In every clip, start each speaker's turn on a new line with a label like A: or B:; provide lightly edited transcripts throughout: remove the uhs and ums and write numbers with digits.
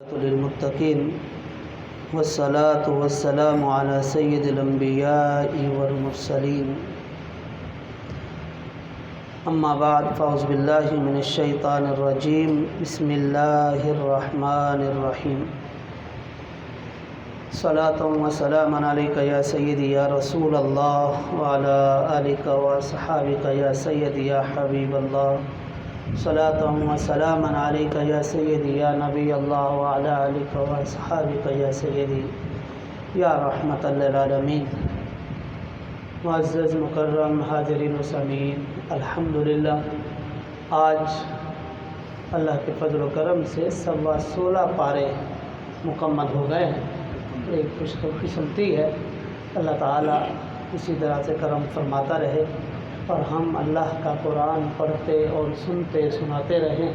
A: للمتقين والصلاة والسلام على سيد الأنبياء والمرسلين أما بعد فأعوذ بالله من الشيطان الرجيم بسم الله الرحمن الرحيم صلاة وسلاما عليك يا سيدي يا رسول الله وعلى آلك وصحابك يا سيدي يا حبيب الله صلاة وسلاما عليك يا سيدي يا نبي الله وعلى آلك وصحابك يا سيدي یا رحمت للعالمین۔ معزز مکرم حاضرین و سامعین، الحمدللہ آج اللہ کے فضل و کرم سے 16 پارے مکمل ہو گئے ہیں۔ ایک خوش قسمتی ہے، اللہ تعالیٰ اسی طرح سے کرم فرماتا رہے اور ہم اللہ کا قرآن پڑھتے اور سنتے سناتے رہیں۔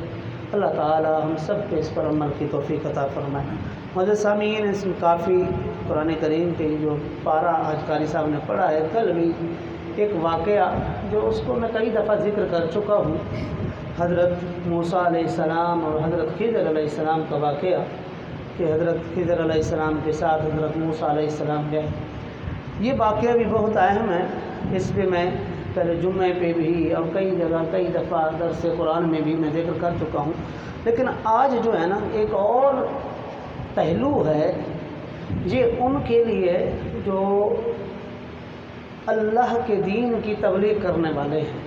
A: اللہ تعالیٰ ہم سب کو اس پر عمل کی توفیق عطا فرمائے۔ معزز سامعین، اس میں کافی قرآن کریم کے جو پارہ آج قاری صاحب نے پڑھا ہے، کل بھی ایک واقعہ جو اس کو میں کئی دفعہ ذکر کر چکا ہوں، حضرت موسیٰ علیہ السلام اور حضرت خضر علیہ السلام کا واقعہ، کہ حضرت خضر علیہ السلام کے ساتھ حضرت موسیٰ علیہ السلام گئے۔ یہ واقعہ بھی بہت اہم ہے، اس پہ میں پہلے جمعے پہ بھی اور کئی جگہ کئی دفعہ درس قرآن میں بھی میں ذکر کر چکا ہوں، لیکن آج جو ہے نا ایک اور پہلو ہے، یہ ان کے لیے جو اللہ کے دین کی تبلیغ کرنے والے ہیں،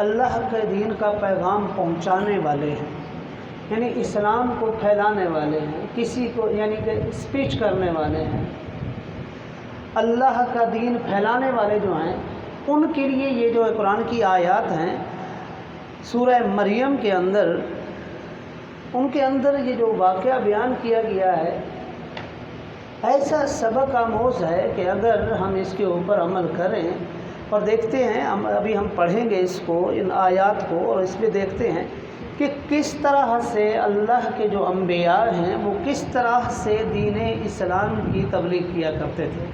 A: اللہ کے دین کا پیغام پہنچانے والے ہیں، یعنی اسلام کو پھیلانے والے ہیں، کسی کو یعنی کہ اسپیچ کرنے والے ہیں، اللہ کا دین پھیلانے والے جو ہیں، ان کے لیے یہ جو قرآن کی آیات ہیں سورہ مریم کے اندر، ان کے اندر یہ جو واقعہ بیان کیا گیا ہے، ایسا سبق آموز ہے کہ اگر ہم اس کے اوپر عمل کریں اور دیکھتے ہیں، ابھی ہم پڑھیں گے اس کو، ان آیات کو، اور اس پہ دیکھتے ہیں کہ کس طرح سے اللہ کے جو انبیاء ہیں وہ کس طرح سے دین اسلام کی تبلیغ کیا کرتے تھے۔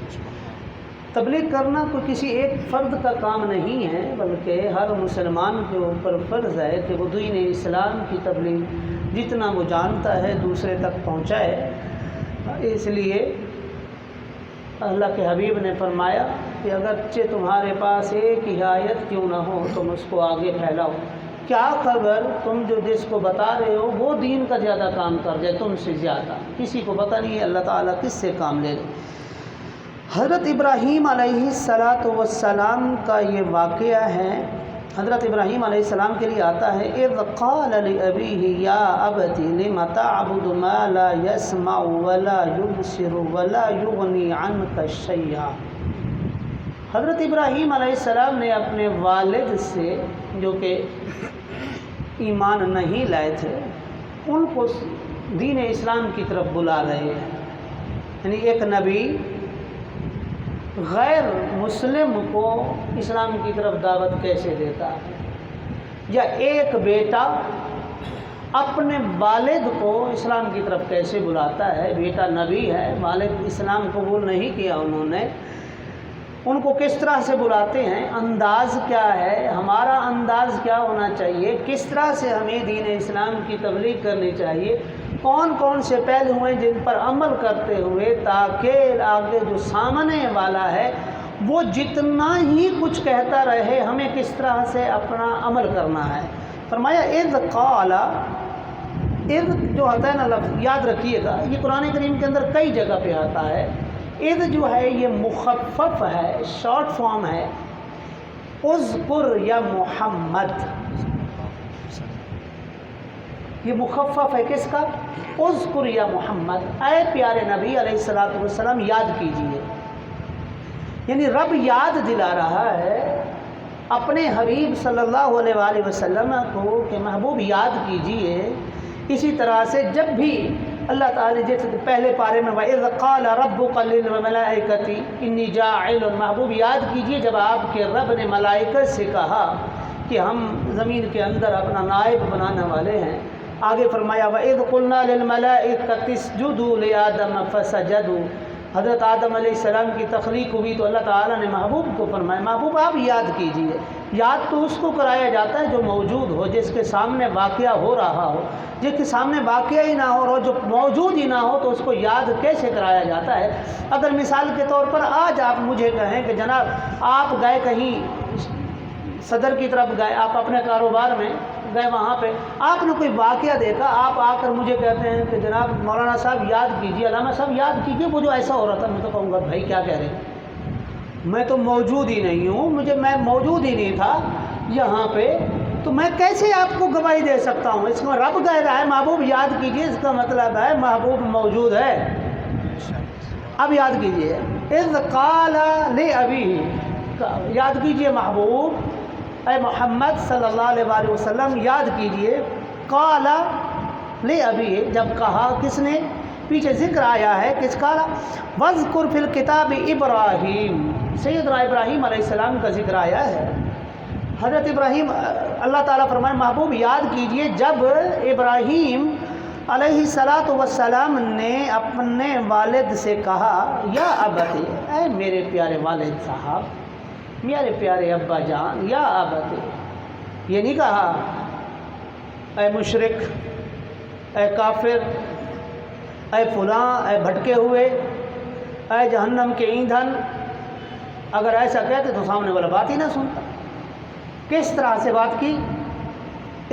A: تبلیغ کرنا کوئی کسی ایک فرد کا کام نہیں ہے، بلکہ ہر مسلمان کے اوپر فرض ہے کہ وہ دین اسلام کی تبلیغ جتنا وہ جانتا ہے دوسرے تک پہنچائے۔ اس لیے اللہ کے حبیب نے فرمایا کہ اگرچہ تمہارے پاس ایک ہی آیت کیوں نہ ہو تم اس کو آگے پھیلاؤ۔ کیا خبر تم جو جس کو بتا رہے ہو وہ دین کا زیادہ کام کر جائے تم سے زیادہ، کسی کو پتہ نہیں ہے اللہ تعالیٰ کس سے کام لے لے۔ حضرت ابراہیم علیہ السلام کا یہ واقعہ ہے۔ حضرت ابراہیم علیہ السلام کے لیے آتا ہے، اذ قال لأبیہ یا ابت لم تعبد ما لا يسمع ولا يبصر ولا یغنی عنک شیئا۔ حضرت ابراہیم علیہ السلام نے اپنے والد سے، جو کہ ایمان نہیں لائے تھے، ان کو دین اسلام کی طرف بلا رہے ہیں۔ یعنی ایک نبی غیر مسلم کو اسلام کی طرف دعوت کیسے دیتا ہے، یا ایک بیٹا اپنے والد کو اسلام کی طرف کیسے بلاتا ہے۔ بیٹا نبی ہے، والد اسلام قبول نہیں کیا انہوں نے، ان کو کس طرح سے بلاتے ہیں، انداز کیا ہے، ہمارا انداز کیا ہونا چاہیے، کس طرح سے ہمیں دین اسلام کی تبلیغ کرنی چاہیے، کون کون سے پہلو ہیں جن پر عمل کرتے ہوئے تاکہ آگے جو سامنے والا ہے وہ جتنا ہی کچھ کہتا رہے ہمیں کس طرح سے اپنا عمل کرنا ہے۔ فرمایا اذ قال، اذ جو آتا ہے نا لفظ یاد رکھیے گا، یہ قرآن کریم کے اندر کئی جگہ پہ آتا ہے۔ اذ جو ہے یہ مخفف ہے، شارٹ فارم ہے، اذکر یا محمد، یہ مخفف ہے کس کا؟ اذکر یا محمد، اے پیارے نبی علیہ السلام یاد کیجئے۔ یعنی رب یاد دلا رہا ہے اپنے حبیب صلی اللہ علیہ وآلہ وسلم کو کہ محبوب یاد کیجئے۔ اسی طرح سے جب بھی اللہ تعالی جیسے پہلے پارے میں وَإِذْ قَالَ رَبُّكَ لِلْمَلَائِكَةِ إِنِّي جَاعِلٌ، محبوب یاد کیجئے جب آپ کے رب نے ملائکہ سے کہا کہ ہم زمین کے اندر اپنا نائب بنانے والے ہیں۔ آگے فرمایا وَإِذْ قُلْنَا لِلْمَلَائِكَةِ اسْجُدُوا لِآدَمَ فَسَجَدُوا، حضرت آدم علیہ السلام کی تخلیق ہوئی تو اللہ تعالیٰ نے محبوب کو فرمایا محبوب آپ یاد کیجئے. یاد تو اس کو کرایا جاتا ہے جو موجود ہو، جس کے سامنے واقعہ ہو رہا ہو. جس کے سامنے واقعہ ہی نہ ہو اور جو موجود ہی نہ ہو تو اس کو یاد کیسے کرایا جاتا ہے؟ اگر مثال کے طور پر آج آپ مجھے کہیں کہ جناب آپ گئے کہیں صدر کی طرف گئے، آپ اپنے کاروبار میں گئے، وہاں پہ آپ نے کوئی واقعہ دیکھا، آپ آ کر مجھے کہتے ہیں کہ جناب مولانا صاحب یاد کیجیے، علامہ صاحب یاد کیجیے وہ جو ایسا ہو رہا تھا. میں تو کہوں گا بھائی کیا کہہ رہے ہیں، میں تو موجود ہی نہیں ہوں، میں موجود ہی نہیں تھا یہاں پہ، تو میں کیسے آپ کو گواہی دے سکتا ہوں؟ اس کو رب کہہ رہا ہے محبوب یاد کیجیے، اس کا مطلب ہے محبوب موجود ہے. اب یاد کیجیے اذ قال لأبیہ، یاد کیجیے محبوب اے محمد صلی اللہ علیہ وآلہ وسلم یاد کیجئے. قال لأبیہ، جب کہا کس نے؟ پیچھے ذکر آیا ہے کس کا؟ وَاذْكُرْ فِي الْكِتَابِ ابراہیم، سیدنا ابراہیم علیہ السلام کا ذکر آیا ہے. حضرت ابراہیم، اللہ تعالیٰ فرمائے محبوب یاد کیجئے جب ابراہیم علیہ السلام نے اپنے والد سے کہا یا ابتی، اے میرے پیارے والد صاحب، میرے پیارے ابا جان، یا ابتی، یہ نہیں کہا اے مشرک، اے کافر، اے فلاں، اے بھٹکے ہوئے، اے جہنم کے ایندھن. اگر ایسا کہتے تو سامنے والا بات ہی نہ سنتا. کس طرح سے بات کی؟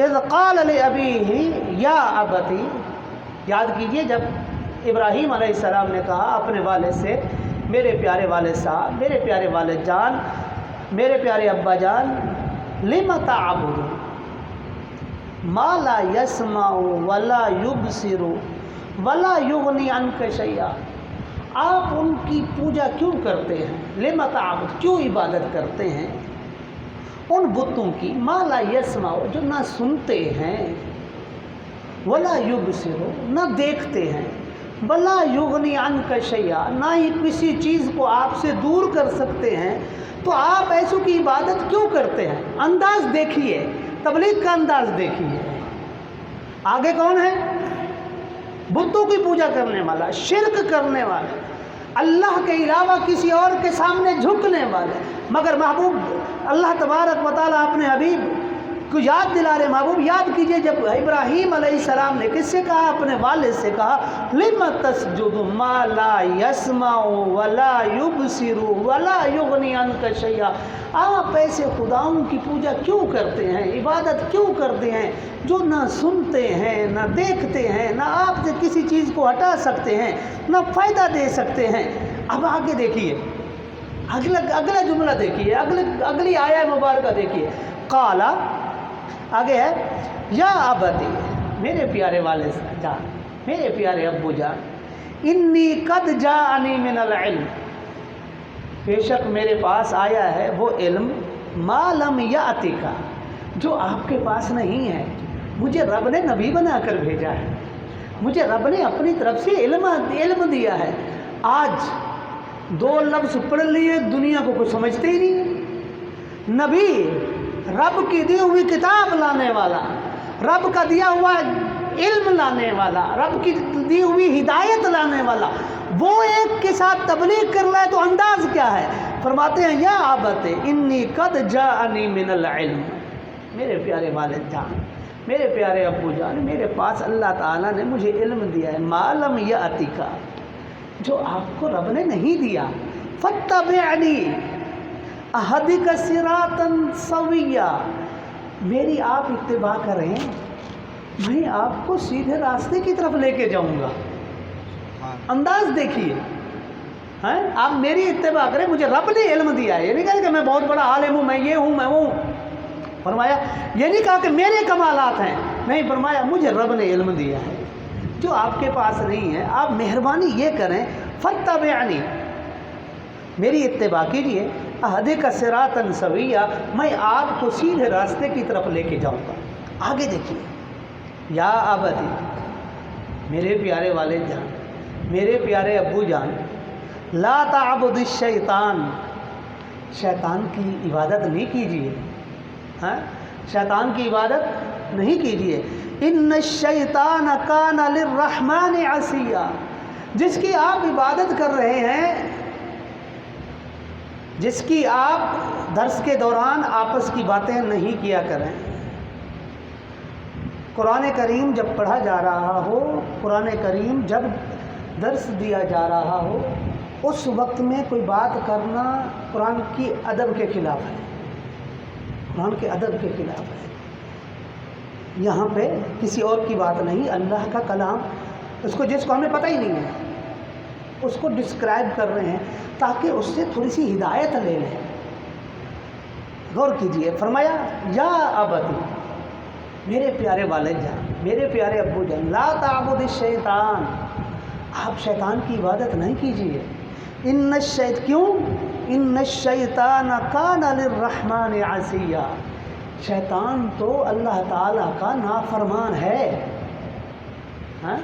A: اذ قال لأبیہ یا ابتی، یاد کیجئے جب ابراہیم علیہ السلام نے کہا اپنے والد سے میرے پیارے والد صاحب، میرے پیارے والد جان، میرے پیارے ابا جان، لم تعبد ما لا يسمع ولا يبصر ولا يغني عنك شيئا، آپ ان کی پوجا کیوں کرتے ہیں؟ لم تعبد، کیوں عبادت کرتے ہیں ان بتوں کی؟ ما لا يسمع، جو نہ سنتے ہیں، ولا يبصر، نہ دیکھتے ہیں، ولا يغني عنك شيئا، نہ ہی کسی چیز کو آپ سے دور کر سکتے ہیں. تو آپ ایسوں کی عبادت کیوں کرتے ہیں؟ انداز دیکھیے، تبلیغ کا انداز دیکھیے. آگے کون ہے؟ بتوں کی پوجا کرنے والا، شرک کرنے والا، اللہ کے علاوہ کسی اور کے سامنے جھکنے والے. مگر محبوب اللہ تبارک و تعالیٰ اپنے حبیب کو یاد دلا رہے. محبوب یاد کیجئے جب ابراہیم علیہ السلام نے کس سے کہا؟ اپنے والد سے کہا لم تسجد ما لا يسمع ولا يبصر ولا يغني عنك شيئا، آپ ایسے خداؤں کی پوجا کیوں کرتے ہیں، عبادت کیوں کرتے ہیں جو نہ سنتے ہیں، نہ دیکھتے ہیں، نہ آپ سے کسی چیز کو ہٹا سکتے ہیں، نہ فائدہ دے سکتے ہیں. اب آگے دیکھیے، اگلا جملہ دیکھیے، اگلی آیہ مبارکہ دیکھیے. قال، آگے ہے یا ابتی، میرے پیارے والد جان، میرے پیارے ابو جان، انی قد جاءنی من العلم، بے شک میرے پاس آیا ہے وہ علم، ما لم یأتک، جو آپ کے پاس نہیں ہے. مجھے رب نے نبی بنا کر بھیجا ہے، مجھے رب نے اپنی طرف سے علم دیا ہے. آج دو لفظ پڑھ لیے دنیا کو کچھ سمجھتے ہی نہیں. نبی، رب کی دی ہوئی کتاب لانے والا، رب کا دیا ہوا علم لانے والا، رب کی دی ہوئی ہدایت لانے والا، وہ ایک کے ساتھ تبلیغ کر رہا ہے تو انداز کیا ہے؟ فرماتے ہیں یا ابت انی قد جاءنی من العلم، میرے پیارے والد جان، میرے پیارے ابو جان، میرے پاس اللہ تعالیٰ نے مجھے علم دیا ہے، ما لم یأتک، جو آپ کو رب نے نہیں دیا. فاتبعنی اہدک صراطا سویا، میری آپ اتباع کریں، میں آپ کو سیدھے راستے کی طرف لے کے جاؤں گا. انداز دیکھیے، آپ میری اتباع کریں، مجھے رب نے علم دیا ہے. یہ نہیں کہا کہ میں بہت بڑا عالم ہوں، میں یہ ہوں، میں وہ ہوں. فرمایا یہ نہیں کہا کہ میرے کمالات ہیں، نہیں، فرمایا مجھے رب نے علم دیا ہے جو آپ کے پاس نہیں ہے. آپ مہربانی یہ کریں، فاتبعنی، میری اتباع کیجیے، اہدک صراطا سویا، میں آپ کو سیدھے راستے کی طرف لے کے جاؤں گا. آگے دیکھیے، یا ابتی، میرے پیارے والد جان، میرے پیارے ابو جان، لا تعبد الشیطان، شیطان کی عبادت نہیں کیجیے، شیطان کی عبادت نہیں کیجیے. ان الشیطان کان للرحمن عصیا، جس کی آپ عبادت کر رہے ہیں، جس کی آپ درس کے دوران آپس کی باتیں نہیں کیا کریں، قرآن کریم جب پڑھا جا رہا ہو، قرآن کریم جب درس دیا جا رہا ہو، اس وقت میں کوئی بات کرنا قرآن کی ادب کے خلاف ہے، قرآن کے ادب کے خلاف ہے۔ یہاں پہ کسی اور کی بات نہیں، اللہ کا کلام، اس کو جس کو ہمیں پتہ ہی نہیں ہے اس کو ڈسکرائب کر رہے ہیں تاکہ اس سے تھوڑی سی ہدایت لے لیں۔ غور کیجئے، فرمایا یا ابتی، میرے پیارے والد جان، میرے پیارے ابو جان، لا تعبد الشیطان، آپ شیطان کی عبادت نہیں کیجیے۔ کیوں؟ ان الشیطان کان للرحمن عصیا، شیطان تو اللہ تعالیٰ کا نافرمان ہے۔ ہاں؟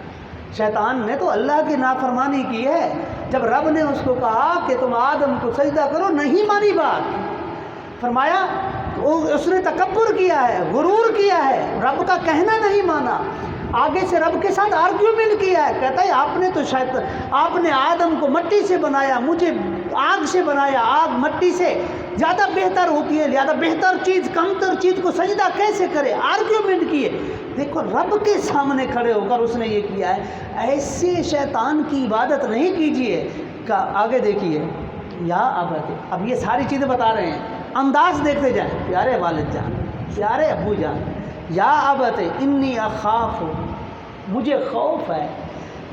A: شیطان نے تو اللہ کی نافرمانی کی ہے۔ جب رب نے اس کو کہا کہ تم آدم کو سجدہ کرو، نہیں مانی بات، فرمایا اس نے تکبر کیا ہے، غرور کیا ہے، رب کا کہنا نہیں مانا، آگے سے رب کے ساتھ آرگیومنٹ کیا ہے، کہتا ہے آپ نے تو شاید آپ نے آدم کو مٹی سے بنایا، مجھے آگ سے بنایا، آگ مٹی سے زیادہ بہتر ہوتی ہے، زیادہ بہتر چیز کمتر چیز کو سجدہ کیسے کرے، آرگیومنٹ کیے۔ دیکھو رب کے سامنے کھڑے ہو کر اس نے یہ کیا ہے، ایسے شیطان کی عبادت نہیں کیجیے۔ آگے دیکھیے، یا اب یہ ساری چیزیں بتا رہے ہیں، انداز دیکھتے جائیں، پیارے والد جان، پیارے ابو جان، یا ابت انی اخاف، مجھے خوف ہے،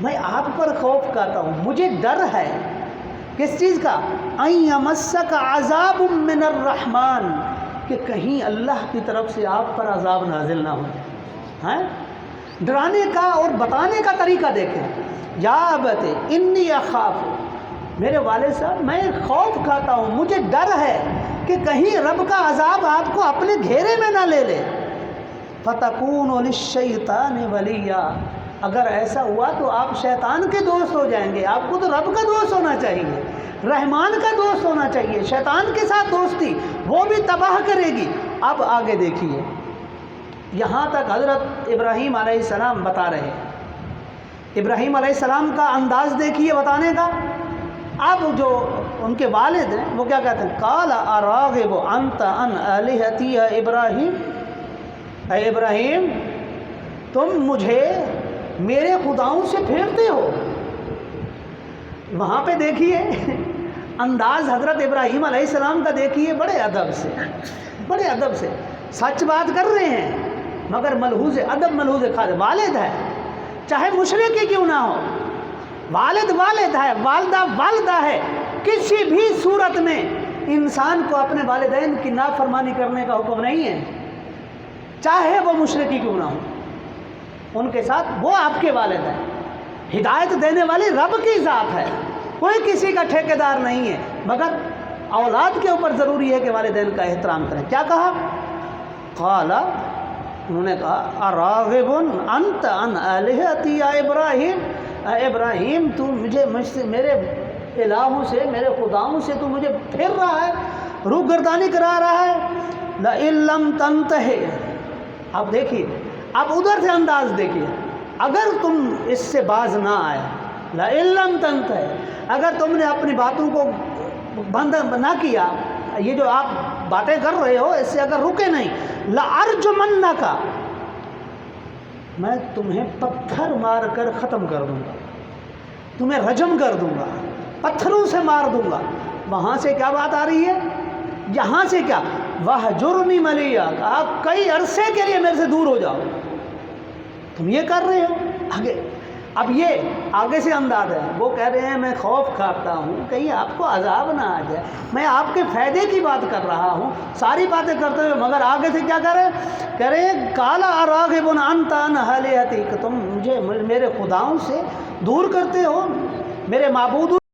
A: میں آپ پر خوف کھاتا ہوں، مجھے ڈر ہے، کس چیز کا؟ ان یمسک عذاب من الرحمن، کہ کہیں اللہ کی طرف سے آپ پر عذاب نازل نہ ہو جائے۔ ڈرانے کا اور بتانے کا طریقہ دیکھیں، یا ابت انی اخاف، میرے والد صاحب میں خوف کھاتا ہوں، مجھے ڈر ہے کہ کہیں رب کا عذاب آپ کو اپنے گھیرے میں نہ لے لے۔ فَتَكُونُ لِلشَّيْطَانِ وَلِيًّا، اگر ایسا ہوا تو آپ شیطان کے دوست ہو جائیں گے۔ آپ کو تو رب کا دوست ہونا چاہیے، رحمان کا دوست ہونا چاہیے۔ شیطان کے ساتھ دوستی وہ بھی تباہ کرے گی۔ اب آگے دیکھیے، یہاں تک حضرت ابراہیم علیہ السلام بتا رہے ہیں، ابراہیم علیہ السلام کا انداز دیکھیے بتانے کا۔ اب جو ان کے والد ہیں وہ کیا کہتے ہیں، قال اراغب انت عن الہتی یا ابراہیم، اے ابراہیم تم مجھے میرے خداؤں سے پھیرتے ہو۔ وہاں پہ دیکھیے انداز حضرت ابراہیم علیہ السلام کا دیکھیے، بڑے ادب سے، بڑے ادب سے سچ بات کر رہے ہیں، مگر ملحوظ ادب، ملحوظ خاص، والد ہے چاہے مشرک ہی کیوں نہ ہو، والد والد ہے، والدہ والدہ ہے، کسی بھی صورت میں انسان کو اپنے والدین کی نافرمانی کرنے کا حکم نہیں ہے، چاہے وہ مشرک ہی کیوں نہ ہو، ان کے ساتھ وہ آپ کے والد ہیں۔ ہدایت دینے والی رب کی ذات ہے، کوئی کسی کا ٹھیکیدار نہیں ہے، مگر اولاد کے اوپر ضروری ہے کہ والدین کا احترام کریں۔ کیا کہا؟ قال، انہوں نے کہا اراغب انت عن الہتی یا ابراہیم، اے ابراہیم تو مجھ سے میرے الہوں سے، میرے خداؤں سے تو مجھے پھر رہا ہے، روگردانی کرا رہا ہے۔ لئن لم تنتہِ، اب دیکھیے، اب ادھر سے انداز دیکھیے، اگر تم اس سے باز نہ آئے، لئن لم تنتہِ، اگر تم نے اپنی باتوں کو بند نہ کیا، یہ جو آپ باتیں کر رہے ہو اس سے اگر رکے نہیں، لأرجمنک، میں تمہیں پتھر مار کر ختم کر دوں گا، تمہیں رجم کر دوں گا، پتھروں سے مار دوں گا۔ وہاں سے کیا بات آ رہی ہے؟ یہاں سے کیا؟ وَهْجُرْنِي مَلِيًّا، کہا کئی عرصے کے لیے میرے سے دور ہو جاؤ، تم یہ کر رہے ہو۔ آگے اب یہ آگے سے انداز ہے، وہ کہہ رہے ہیں میں خوف کھاتا ہوں کہیں آپ کو عذاب نہ آ جائے، میں آپ کے فائدے کی بات کر رہا ہوں، ساری باتیں کرتے ہوئے، مگر آگے سے کیا کہہ رہے ہیں قال اراغب انت عن الہتی، کہ تم مجھے میرے خداؤں سے دور کرتے ہو، میرے معبودوں